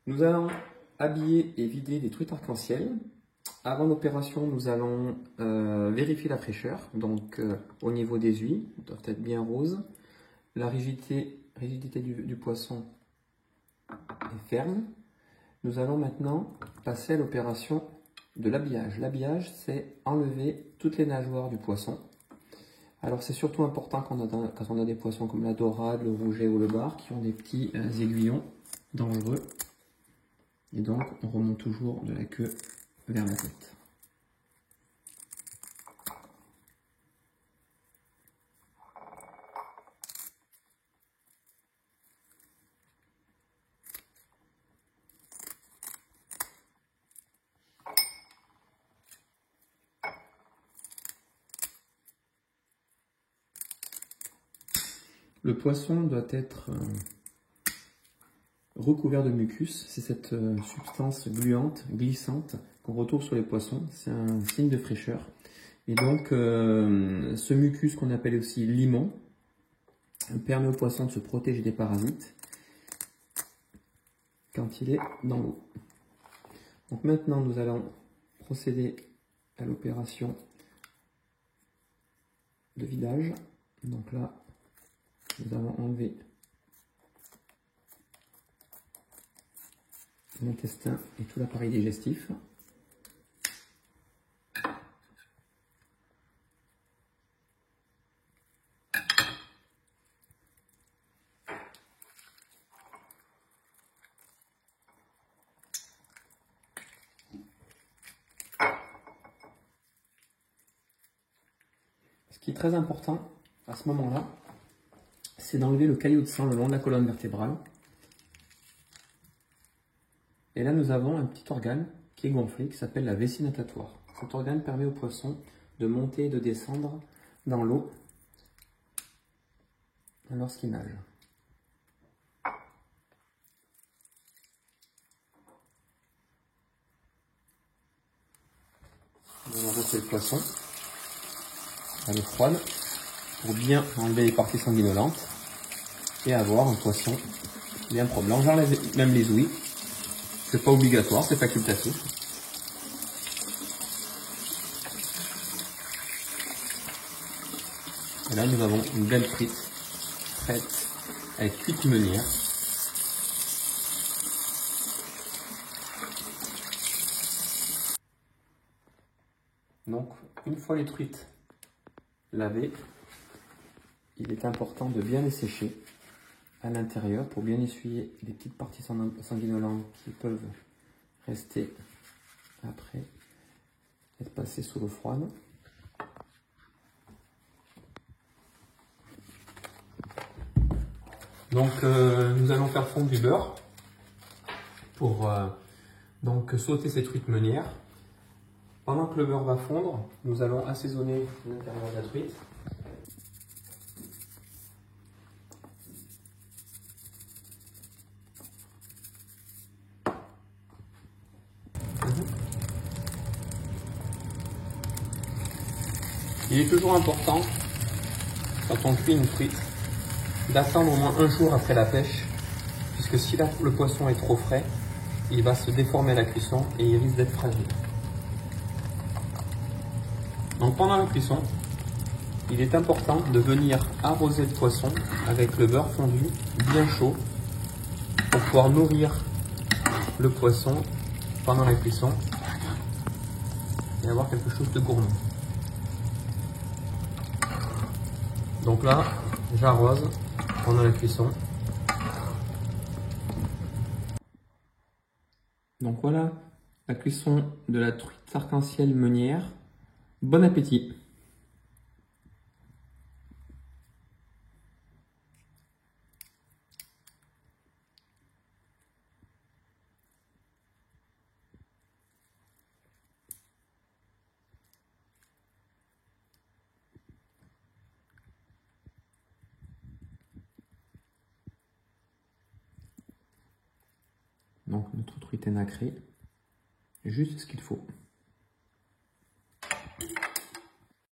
Nous allons habiller et vider les truites arc-en-ciel. Avant l'opération, nous allons vérifier la fraîcheur. Donc au niveau des huiles, elles doivent être bien roses. La rigidité du poisson est ferme. Nous allons maintenant passer à l'opération de l'habillage. L'habillage, c'est enlever toutes les nageoires du poisson. Alors c'est surtout important quand on a des poissons comme la dorade, le rouget ou le bar qui ont des petits aiguillons dangereux. Et donc on remonte toujours de la queue vers la tête. Le poisson doit être recouvert de mucus. C'est cette substance gluante, glissante qu'on retrouve sur les poissons. C'est un signe de fraîcheur. Et donc ce mucus qu'on appelle aussi limon permet au poisson de se protéger des parasites quand il est dans l'eau. Donc maintenant nous allons procéder à l'opération de vidage. Donc là, nous allons enlever l'intestin et tout l'appareil digestif. Ce qui est très important à ce moment-là, c'est d'enlever le caillot de sang le long de la colonne vertébrale. Et là, nous avons un petit organe qui est gonflé, qui s'appelle la vessie natatoire. Cet organe permet au poisson de monter et de descendre dans l'eau lorsqu'il nage. On va jeter le poisson à l'eau froide pour bien enlever les parties sanguinolentes et avoir un poisson bien propre. Là, j'enlève même les ouïes. C'est pas obligatoire, c'est facultatif. Et là, nous avons une belle frite prête à être cuite meunière. Donc, une fois les truites lavées, il est important de bien les sécher à l'intérieur pour bien essuyer les petites parties sanguinolentes qui peuvent rester après être passées sous l'eau froide. Donc nous allons faire fondre du beurre pour donc sauter ces truites meunières. Pendant que le beurre va fondre, nous allons assaisonner l'intérieur de la truite. Il est toujours important, quand on cuit une truite, d'attendre au moins un jour après la pêche, puisque si le poisson est trop frais, il va se déformer à la cuisson et il risque d'être fragile. Donc pendant la cuisson, il est important de venir arroser le poisson avec le beurre fondu bien chaud pour pouvoir nourrir le poisson pendant la cuisson et avoir quelque chose de gourmand. Donc là, j'arrose pendant la cuisson. Donc voilà la cuisson de la truite arc-en-ciel meunière. Bon appétit! Donc notre truite est nacrée, juste ce qu'il faut.